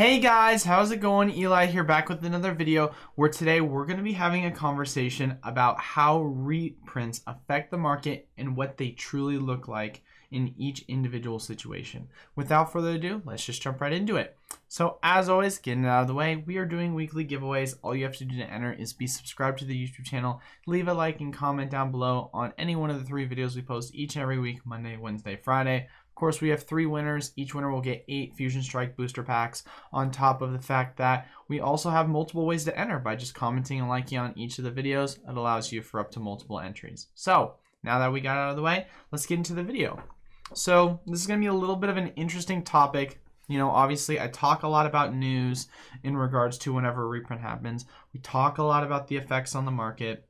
Hey guys, how's it going? Eli here, back with another video where today we're going to be having a conversation about how reprints affect the market and what they truly look like in each individual situation. Without further ado, let's just jump right into it. So as always, getting it out of the way, we are doing weekly giveaways. All you have to do to enter is be subscribed to the YouTube channel, leave a like and comment down below on any one of the 3 videos we post each and every week, Monday, Wednesday, Friday. Of course, we have 3 winners. Each winner will get 8 Fusion Strike booster packs, on top of the fact that we also have multiple ways to enter by just commenting and liking on each of the videos. It allows you for up to multiple entries. So now that we got out of the way, let's get into the video. So this is going to be a little bit of an interesting topic. You know, obviously I talk a lot about news in regards to whenever a reprint happens. We talk a lot about the effects on the market.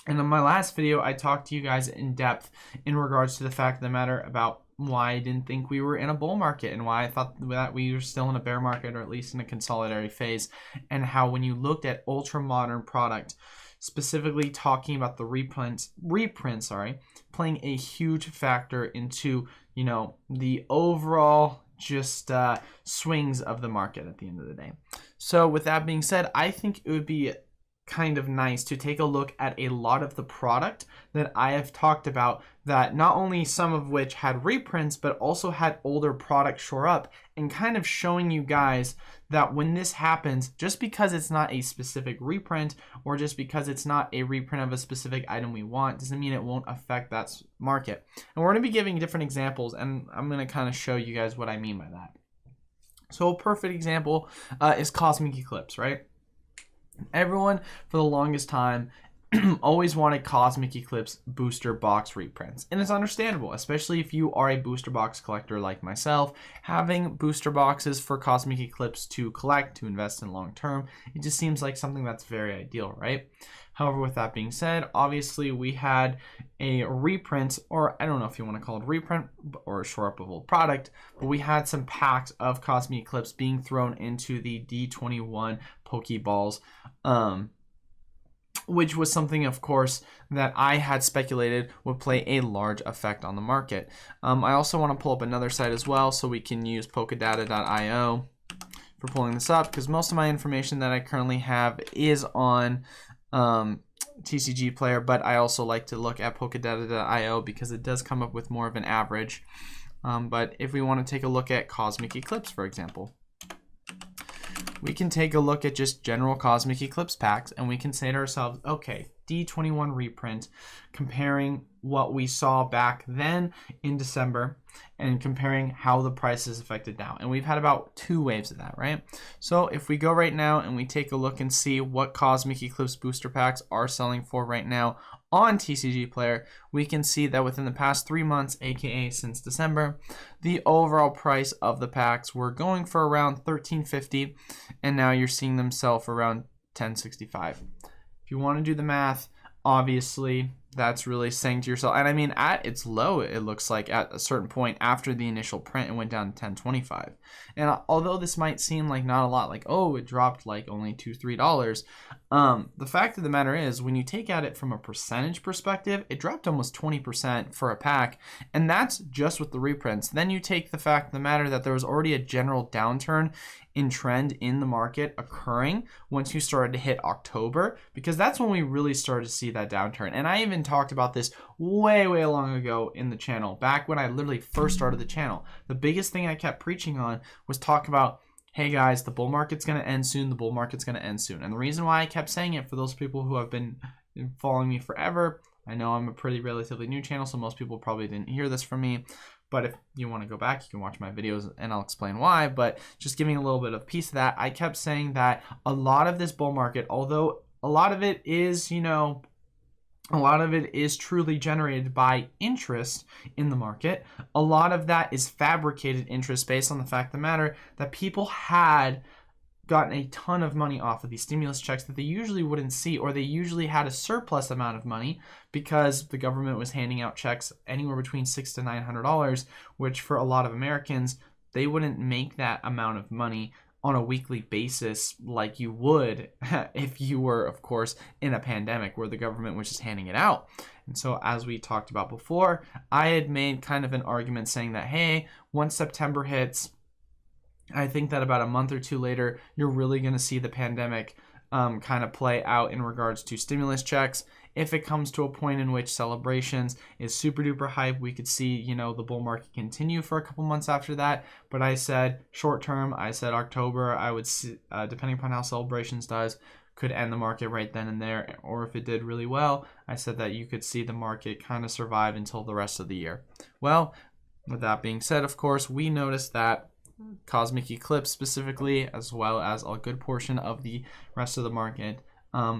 And in my last video, I talked to you guys in depth in regards to the fact of the matter about why I didn't think we were in a bull market and why I thought that we were still in a bear market, or at least in a consolidatory phase, and how when you looked at ultra modern product, specifically talking about the reprints, playing a huge factor into, you know, the overall just swings of the market at the end of the day. So with that being said, I think it would be kind of nice to take a look at a lot of the product that I have talked about, that not only some of which had reprints but also had older product shore up, and kind of showing you guys that when this happens, just because it's not a specific reprint or just because it's not a reprint of a specific item we want doesn't mean it won't affect that market. And we're going to be giving different examples, and I'm going to kind of show you guys what I mean by that. So a perfect example is Cosmic Eclipse, right? Everyone for the longest time always wanted Cosmic Eclipse booster box reprints, and it's understandable, especially if you are a booster box collector like myself. Having booster boxes for Cosmic Eclipse to collect, to invest in long term, it just seems like something that's very ideal, right? However, with that being said, obviously we had a reprint, or I don't know if you want to call it reprint or a shore up of old product, but we had some packs of Cosmic Eclipse being thrown into the D21 Pokeballs, which was something, of course, that I had speculated would play a large effect on the market. I also want to pull up another site as well, so we can use Polkadata.io for pulling this up, because most of my information that I currently have is on TCG Player, but I also like to look at Polkadata.io because it does come up with more of an average. But if we want to take a look at Cosmic Eclipse, for example, we can take a look at just general Cosmic Eclipse packs, and we can say to ourselves, okay, D21 reprint, comparing what we saw back then in December and comparing how the price is affected now. And we've had about 2 waves of that, right? So if we go right now and we take a look and see what Cosmic Eclipse booster packs are selling for right now on TCG Player, we can see that within the past 3 months, aka since December, the overall price of the packs were going for around $13.50, and now you're seeing them sell for around $10.65. If you want to do the math, obviously that's really saying to yourself, and I mean at its low, it looks like at a certain point after the initial print it went down to $10.25. And although this might seem like not a lot, like, oh, it dropped like only $2-3, the fact of the matter is, when you take at it from a percentage perspective, it dropped almost 20% for a pack, and that's just with the reprints. Then you take the fact of the matter that there was already a general downturn in trend in the market occurring once you started to hit October, because that's when we really started to see that downturn. And I even talked about this way long ago in the channel, back when I literally first started the channel. The biggest thing I kept preaching on was talk about, hey guys, the bull market's going to end soon, the bull market's going to end soon. And the reason why I kept saying it, for those people who have been following me forever, I know I'm a pretty relatively new channel, so most people probably didn't hear this from me. But if you want to go back, you can watch my videos and I'll explain why. But just giving a little bit of piece of that, I kept saying that a lot of this bull market, although a lot of it is, you know, a lot of it is truly generated by interest in the market, a lot of that is fabricated interest based on the fact of the matter that people had gotten a ton of money off of these stimulus checks that they usually wouldn't see, or they usually had a surplus amount of money because the government was handing out checks anywhere between $600 to $900, which for a lot of Americans, they wouldn't make that amount of money on a weekly basis like you would if you were, of course, in a pandemic where the government was just handing it out. And so, as we talked about before, I had made kind of an argument saying that, hey, once September hits, I think that about a month or two later, you're really going to see the pandemic kind of play out in regards to stimulus checks. If it comes to a point in which celebrations is super duper hype, we could see, you know, the bull market continue for a couple months after that. But I said short term, I said October, I would see, depending upon how celebrations does, could end the market right then and there. Or if it did really well, I said that you could see the market kind of survive until the rest of the year. Well, with that being said, of course, we noticed that Cosmic Eclipse specifically, as well as a good portion of the rest of the market,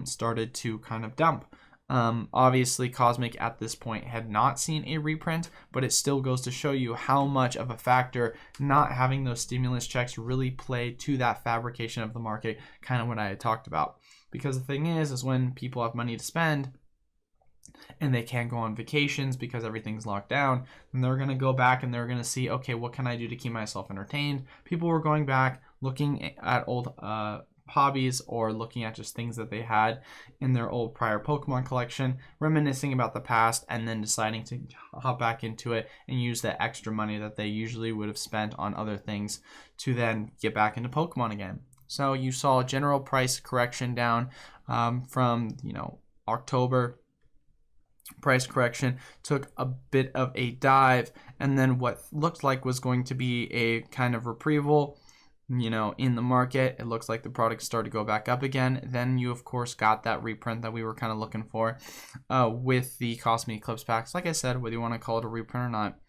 started to kind of dump. Obviously, Cosmic at this point had not seen a reprint, but it still goes to show you how much of a factor not having those stimulus checks really play to that fabrication of the market, kind of what I had talked about. Because the thing is when people have money to spend, and they can't go on vacations because everything's locked down, then they're going to go back and they're going to see, okay, what can I do to keep myself entertained? People were going back, looking at old hobbies or looking at just things that they had in their old prior Pokemon collection, reminiscing about the past, and then deciding to hop back into it and use the extra money that they usually would have spent on other things to then get back into Pokemon again. So you saw a general price correction down from, you know, October. Price correction took a bit of a dive, and then what looked like was going to be a kind of retrieval, you know, in the market. It looks like the product started to go back up again. Then you of course got that reprint that we were kind of looking for with the Cosmic Eclipse packs. Like I said, whether you want to call it a reprint or not,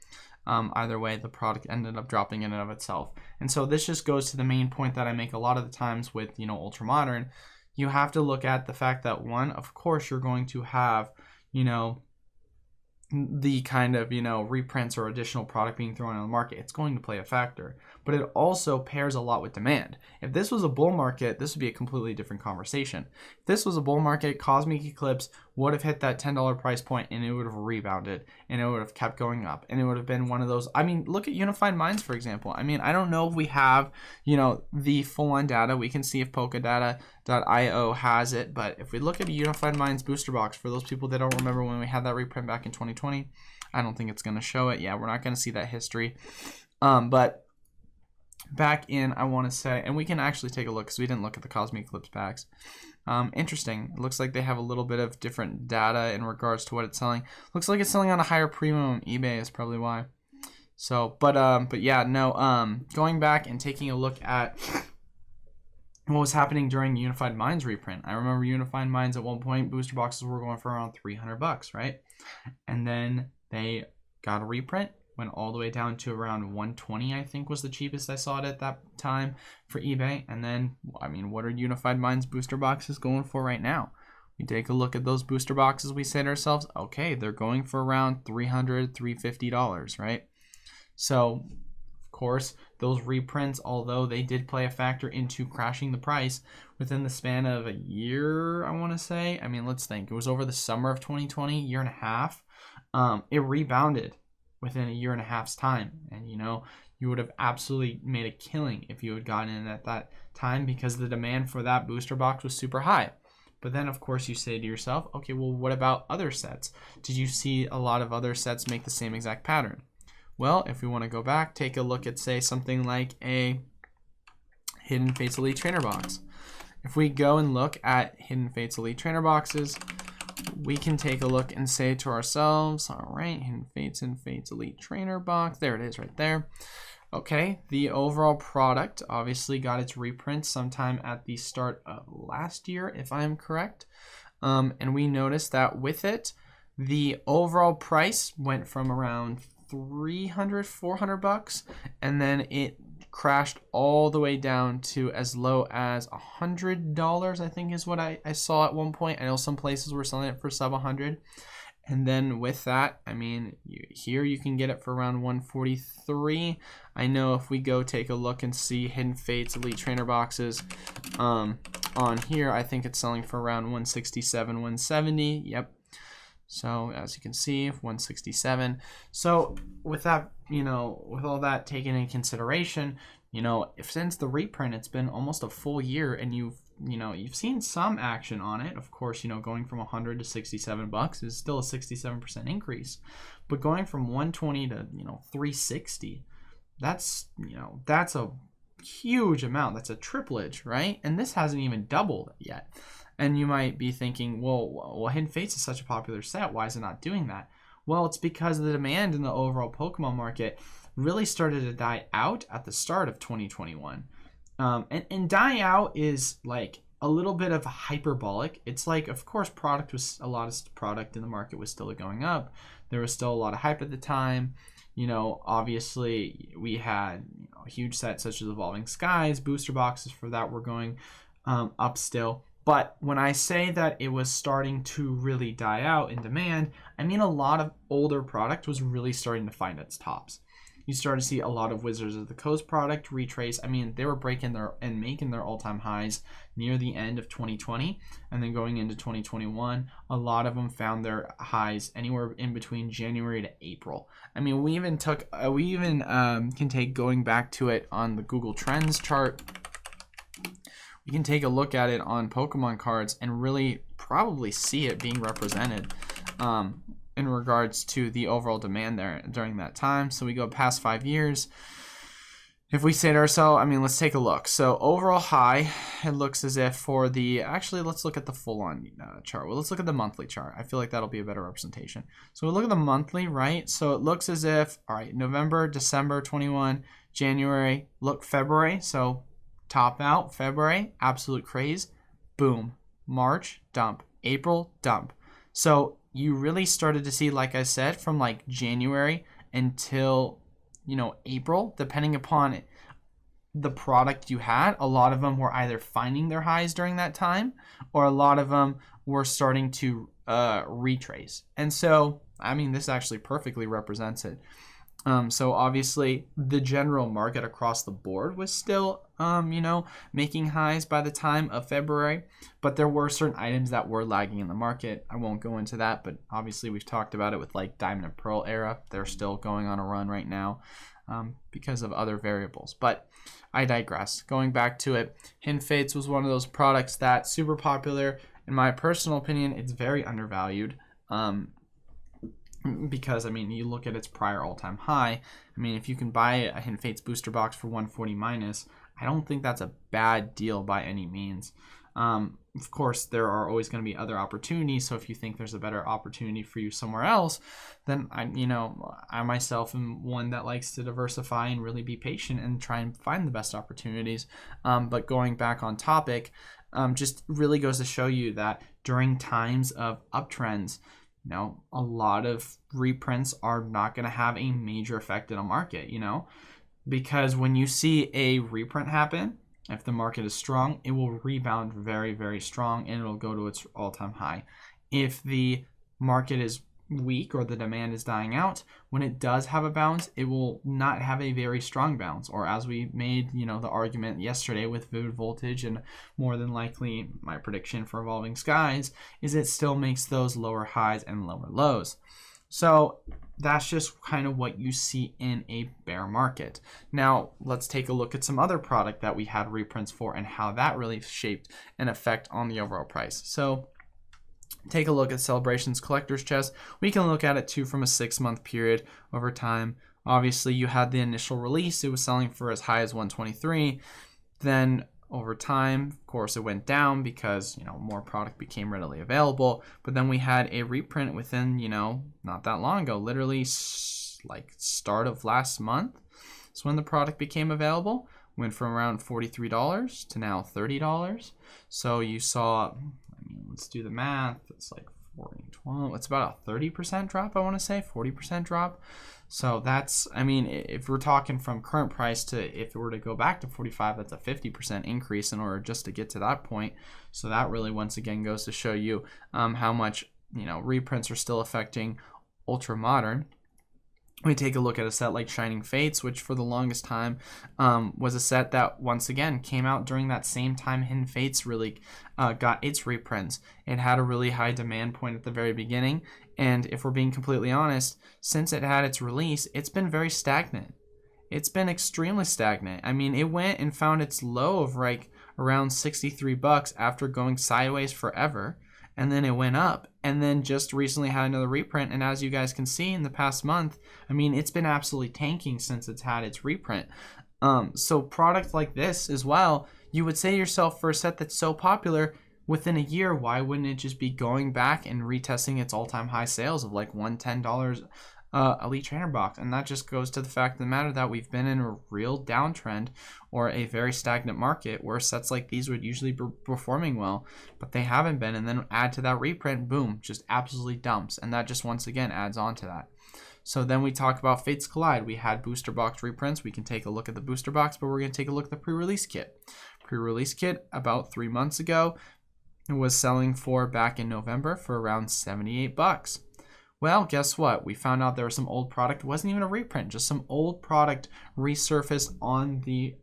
either way, the product ended up dropping in and of itself. And so this just goes to the main point that I make a lot of the times with, you know, Ultra Modern. You have to look at the fact that, one, of course you're going to have, you know, the kind of, you know, reprints or additional product being thrown on the market. It's going to play a factor, but it also pairs a lot with demand. If this was a bull market, this would be a completely different conversation. If this was a bull market, Cosmic Eclipse would have hit that $10 price point and it would have rebounded and it would have kept going up, and it would have been one of those. I mean, look at Unified Minds, for example. I mean, I don't know if we have, you know, the full-on data. We can see if Pokédata.io has it, but if we look at a Unified Minds booster box, for those people that don't remember when we had that reprint back in 2020, I don't think it's going to show it. Yeah, we're not going to see that history. But back in, I want to say, and we can actually take a look because we didn't look at the Cosmic Eclipse packs. Interesting. It looks like they have a little bit of different data in regards to what it's selling. Looks like it's selling on a higher premium on eBay is probably why. So, but yeah, no, going back and taking a look at what was happening during Unified Minds reprint. I remember Unified Minds at one point, booster boxes were going for around $300, right? And then they got a reprint, went all the way down to around $120, I think was the cheapest I saw it at that time for eBay. And then, I mean, what are Unified Minds booster boxes going for right now? We take a look at those booster boxes, we say to ourselves, okay, they're going for around $300, $350, right? So, of course, those reprints, although they did play a factor into crashing the price within the span of a year, I want to say. I mean, let's think. It was over the summer of 2020, year and a half. It rebounded within a year and a half's time. And, you know, you would have absolutely made a killing if you had gotten in at that time because the demand for that booster box was super high. But then, of course, you say to yourself, okay, well, what about other sets? Did you see a lot of other sets make the same exact pattern? Well, if we want to go back, take a look at, say, something like a Hidden Fates Elite Trainer box. If we go and look at Hidden Fates Elite Trainer boxes, we can take a look and say to ourselves, all right, Hidden Fates and Fates Elite Trainer box. There it is right there. Okay, the overall product obviously got its reprint sometime at the start of last year, if I'm correct. And we noticed that with it, the overall price went from around $300, $400, and then it crashed all the way down to as low as $100, I think is what I saw at one point. I know some places were selling it for sub 100. And then with that, I mean, here you can get it for around $143. I know if we go take a look and see Hidden Fates Elite Trainer boxes on here, I think it's selling for around $167, $170. Yep. So as you can see, 167. So with that, you know, with all that taken in consideration, you know, if since the reprint, it's been almost a full year and you've seen some action on it. Of course, you know, going from 100 to $67 is still a 67% increase, but going from 120 to, you know, 360, that's, you know, that's a huge amount. That's a triplage, right? And this hasn't even doubled yet. And you might be thinking, well, Hidden Fates is such a popular set. Why is it not doing that? Well, it's because the demand in the overall Pokemon market really started to die out at the start of 2021. And die out is like a little bit of hyperbolic. It's like, of course, a lot of product in the market was still going up. There was still a lot of hype at the time. You know, obviously we had huge sets such as Evolving Skies, booster boxes for that were going up still. But when I say that it was starting to really die out in demand, I mean a lot of older product was really starting to find its tops. You started to see a lot of Wizards of the Coast product, Retraced. I mean, they were breaking and making their all-time highs near the end of 2020, and then going into 2021, a lot of them found their highs anywhere in between January to April. I mean, we even can take going back to it on the Google Trends chart. You can take a look at it on Pokemon cards and really probably see it being represented in regards to the overall demand there during that time. So we go past 5 years. If we say to ourselves, I mean, let's take a look. So overall high, it looks as if for the, actually, let's look at the full-on chart. Well, let's look at the monthly chart. I feel like that'll be a better representation. So we look at the monthly, right? So it looks as if, all right, November, December 21, January, look, February. So top out, February, absolute craze, boom. March, dump. April, dump. So you really started to see, like I said, from like January until, April, depending upon the product you had, a lot of them were either finding their highs during that time, or a lot of them were starting to retrace. And so, I mean, this actually perfectly represents it. So obviously the general market across the board was still, making highs by the time of February, but there were certain items that were lagging in the market. I won't go into that, but obviously we've talked about it with like Diamond and Pearl era. They're still going on a run right now because of other variables, but I digress. Going back to it, Hidden Fates was one of those products that's super popular. In my personal opinion, it's very undervalued. Because, I mean, you look at its prior all-time high. I mean, if you can buy a Hidden Fates booster box for 140 minus, I don't think that's a bad deal by any means. Of course, there are always going to be other opportunities. So if you think there's a better opportunity for you somewhere else, then I myself am one that likes to diversify and really be patient and try and find the best opportunities. But going back on topic, just really goes to show you that during times of uptrends, a lot of reprints are not going to have a major effect in a market, because when you see a reprint happen, if the market is strong, it will rebound very, very strong and it'll go to its all-time high. If the market is weak or the demand is dying out, when it does have a bounce, it will not have a very strong bounce. Or as we made, the argument yesterday with Vivid Voltage, and more than likely my prediction for Evolving Skies, is it still makes those lower highs and lower lows. So that's just kind of what you see in a bear market. Now let's take a look at some other product that we had reprints for and how that really shaped an effect on the overall price. So take a look at Celebrations Collector's Chest. We can look at it too from a 6-month period over time. Obviously, you had the initial release. It was selling for as high as 123. Then over time, of course, it went down because, more product became readily available. But then we had a reprint within, not that long ago, literally like start of last month. So when the product became available, went from around $43 to now $30. So you saw, let's do the math. It's like 40, 12. It's about a 30% drop, I want to say, 40% drop. So that's, if we're talking from current price to if it were to go back to 45, that's a 50% increase in order just to get to that point. So that really, once again, goes to show you how much, reprints are still affecting ultra modern. We take a look at a set like Shining Fates, which for the longest time was a set that, once again, came out during that same time Hidden Fates really got its reprints. It had a really high demand point at the very beginning, and if we're being completely honest, since it had its release, it's been very stagnant. It's been extremely stagnant. It went and found its low of like around $63 after going sideways forever. And then it went up, and then just recently had another reprint. And as you guys can see in the past month, it's been absolutely tanking since it's had its reprint. So product like this as well, you would say to yourself, for a set that's so popular, within a year, why wouldn't it just be going back and retesting its all-time high sales of like $110 Elite Trainer box? And that just goes to the fact of the matter that we've been in a real downtrend or a very stagnant market where sets like these would usually be performing well, but they haven't been. And then add to that reprint, boom, just absolutely dumps. And that just once again adds on to that. So then we talk about Fates Collide. We had booster box reprints. We can take a look at the booster box, but we're going to take a look at the pre-release kit. Pre-release kit about 3 months ago was selling for back in November for around $78. Well, guess what? We found out there was some old product. It wasn't even a reprint, just some old product resurfaced on the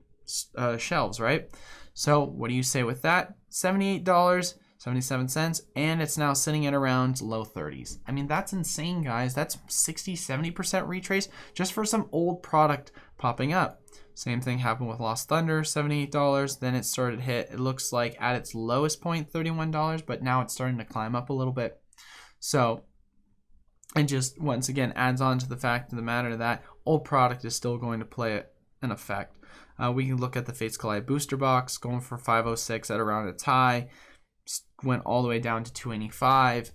shelves, right? So what do you say with that? $78.77, and it's now sitting at around low 30s. I mean, that's insane, guys. That's 60-70% retrace just for some old product popping up. Same thing happened with Lost Thunder, $78. Then it started to hit, it looks like at its lowest point, $31, but now it's starting to climb up a little bit. So it just once again adds on to the fact of the matter that old product is still going to play an effect. We can look at the Fates Collide booster box going for 506 at around its high, went all the way down to 285.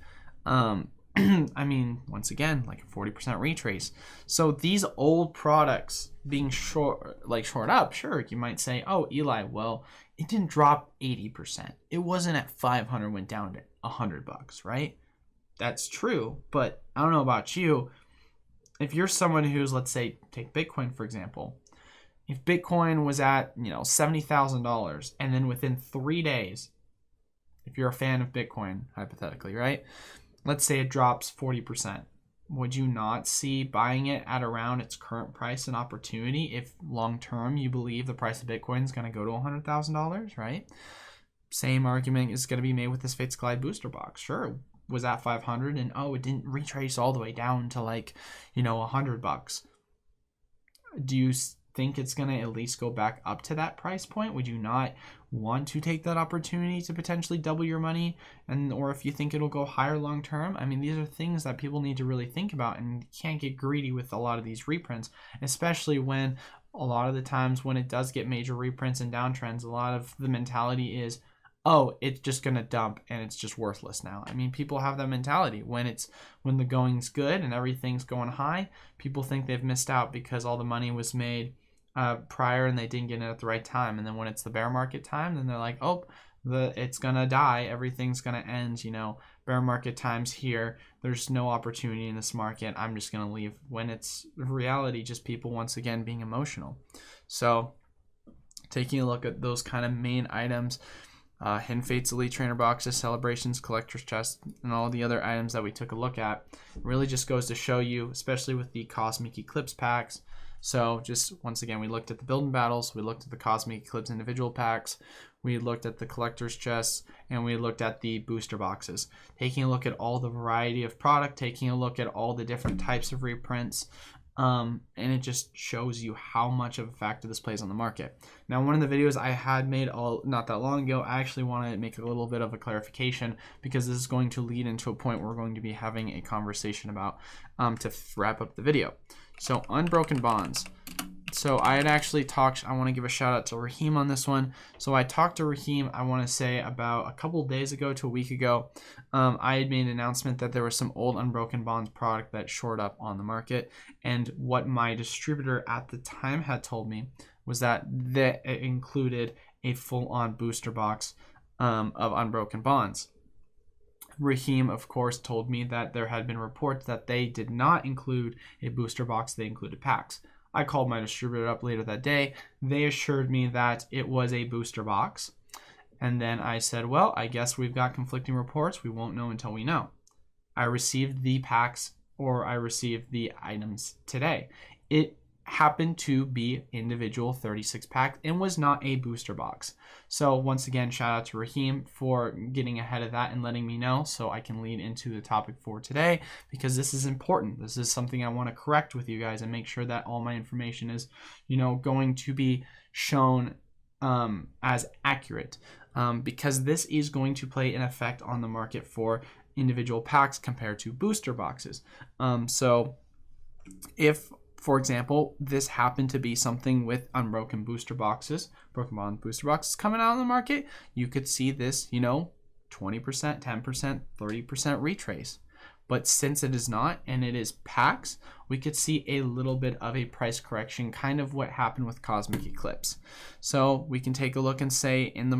I mean, once again, like a 40% retrace. So these old products being short up, sure, you might say, oh, Eli, well, it didn't drop 80%. It wasn't at 500, went down to $100, right? That's true, but I don't know about you. If you're someone who's, let's say, take Bitcoin, for example. If Bitcoin was at, $70,000, and then within 3 days, if you're a fan of Bitcoin, hypothetically, right? Let's say it drops 40%. Would you not see buying it at around its current price an opportunity if long-term you believe the price of Bitcoin is going to go to $100,000, right? Same argument is going to be made with this Fates Collide booster box. Sure, it was at 500 and it didn't retrace all the way down to like, $100. Do you think it's going to at least go back up to that price point? Would you not want to take that opportunity to potentially double your money, or if you think it'll go higher long term? I mean, these are things that people need to really think about, and you can't get greedy with a lot of these reprints, especially when a lot of the times when it does get major reprints and downtrends, a lot of the mentality is, oh, it's just going to dump and it's just worthless now. I mean, people have that mentality when the going's good and everything's going high. People think they've missed out because all the money was made prior and they didn't get it at the right time. And then when it's the bear market time, then they're like, oh, it's going to die. Everything's going to end. Bear market time's here. There's no opportunity in this market. I'm just going to leave. When it's reality, just people once again being emotional. So taking a look at those kind of main items, Hidden Fates Elite Trainer boxes, celebrations, collector's chest, and all the other items that we took a look at, really just goes to show you, especially with the Cosmic Eclipse packs. So just once again, we looked at the build and battles, we looked at the Cosmic Eclipse individual packs, we looked at the collector's chests, and we looked at the booster boxes. Taking a look at all the variety of product, taking a look at all the different types of reprints, and it just shows you how much of a factor this plays on the market. Now, one of the videos I had made not that long ago, I actually want to make a little bit of a clarification because this is going to lead into a point we're going to be having a conversation about to wrap up the video. So Unbroken Bonds. So I had actually talked, I want to give a shout out to Raheem on this one. So I talked to Raheem, I want to say about a couple days ago to a week ago. I had made an announcement that there was some old Unbroken Bonds product that shored up on the market. And what my distributor at the time had told me was that it included a full-on booster box of Unbroken Bonds. Raheem, of course, told me that there had been reports that they did not include a booster box, they included packs. I called my distributor up later that day. They assured me that it was a booster box. And then I said, well, I guess we've got conflicting reports. We won't know until we know. I received the packs, or I received the items today. It happened to be individual 36 pack and was not a booster box. So once again, shout out to Raheem for getting ahead of that and letting me know so I can lead into the topic for today, because this is important. This is something I want to correct with you guys and make sure that all my information is, going to be shown as accurate, because this is going to play an effect on the market for individual packs compared to booster boxes. So if For example, this happened to be something with Unbroken booster boxes, Pokemon booster boxes coming out on the market. You could see this, 20%, 10%, 30% retrace. But since it is not, and it is packs, we could see a little bit of a price correction, kind of what happened with Cosmic Eclipse. So we can take a look and say in the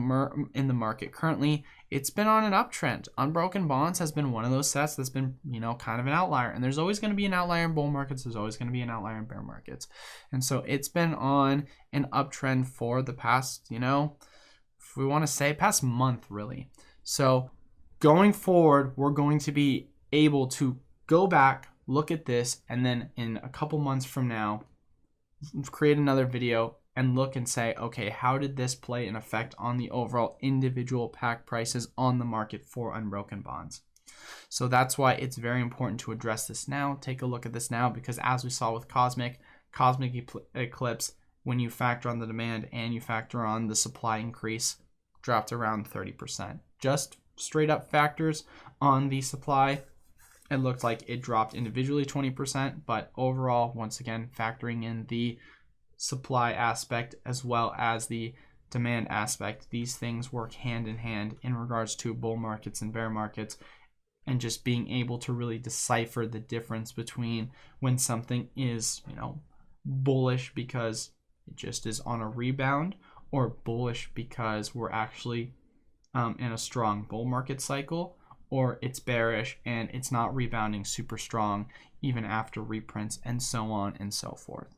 market currently, it's been on an uptrend. Unbroken Bonds has been one of those sets that's been, kind of an outlier. And there's always going to be an outlier in bull markets. There's always going to be an outlier in bear markets. And so it's been on an uptrend for the past, if we want to say past month, really. So going forward, we're going to be able to go back, look at this, and then in a couple months from now, create another video and look and say, okay, how did this play an effect on the overall individual pack prices on the market for Unbroken Bonds? So that's why it's very important to address this now. Take a look at this now, because as we saw with Cosmic Eclipse, when you factor on the demand and you factor on the supply increase, dropped around 30%. Just straight up factors on the supply, it looked like it dropped individually 20%, but overall, once again, factoring in the supply aspect as well as the demand aspect, these things work hand in hand in regards to bull markets and bear markets, and just being able to really decipher the difference between when something is, bullish because it just is on a rebound, or bullish because we're actually in a strong bull market cycle, or it's bearish and it's not rebounding super strong even after reprints, and so on and so forth.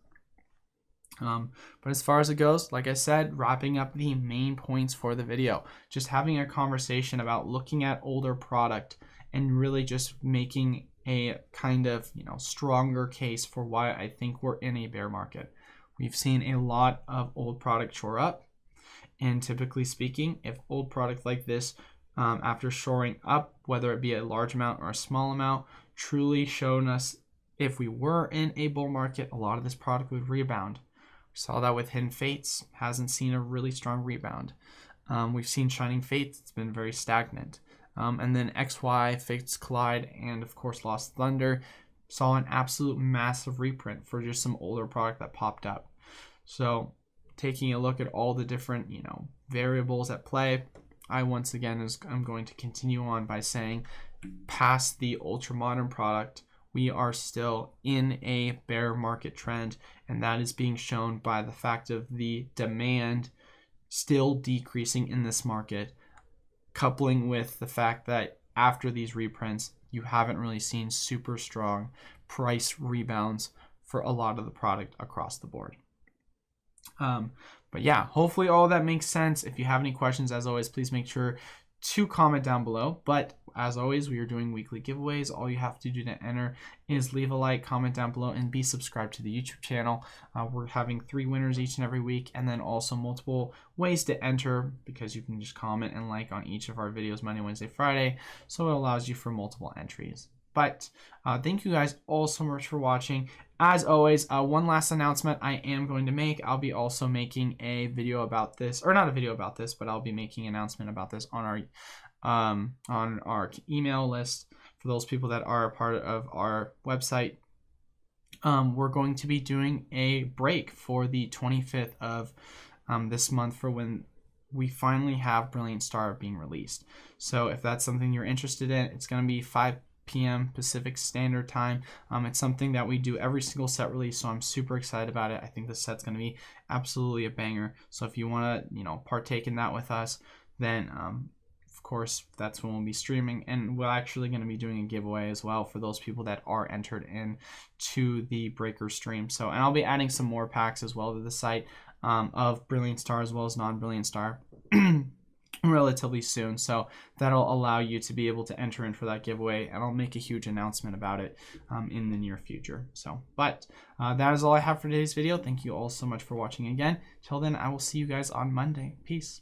But as far as it goes, like I said, wrapping up the main points for the video, just having a conversation about looking at older product and really just making a kind of, stronger case for why I think we're in a bear market. We've seen a lot of old product shore up, and typically speaking, if old product like this, after shoring up, whether it be a large amount or a small amount, truly shown us if we were in a bull market, a lot of this product would rebound. We saw that with Hidden Fates, hasn't seen a really strong rebound. We've seen Shining Fates, it's been very stagnant. And then XY, Fates Collide, and of course Lost Thunder saw an absolute massive reprint for just some older product that popped up. So taking a look at all the different, variables at play, I once again I'm going to continue on by saying, past the ultra modern product, we are still in a bear market trend, and that is being shown by the fact of the demand still decreasing in this market, coupling with the fact that after these reprints, you haven't really seen super strong price rebounds for a lot of the product across the board. But yeah, hopefully all that makes sense. If you have any questions, as always, please make sure to comment down below. But as always, we are doing weekly giveaways. All you have to do to enter is leave a like, comment down below, and be subscribed to the YouTube channel. We're having 3 winners each and every week, and then also multiple ways to enter, because you can just comment and like on each of our videos Monday, Wednesday, Friday. So it allows you for multiple entries. But thank you guys all so much for watching. As always, one last announcement I am going to make. I'll be also making a video about this, or not a video about this, but I'll be making an announcement about this on our email list for those people that are a part of our website. We're going to be doing a break for the 25th of this month for when we finally have Brilliant Star being released. So if that's something you're interested in, it's going to be 5 p.m. Pacific Standard Time. It's something that we do every single set release, so I'm super excited about it. I think this set's going to be absolutely a banger. So if you want to, partake in that with us, then of course that's when we'll be streaming, and we're actually going to be doing a giveaway as well for those people that are entered in to the Breaker stream. So, and I'll be adding some more packs as well to the site of Brilliant Star as well as non-Brilliant Star relatively soon, so that'll allow you to be able to enter in for that giveaway, and I'll make a huge announcement about it in the near future. So, but that is all I have for today's video. Thank you all so much for watching again. Till then, I will see you guys on Monday. Peace.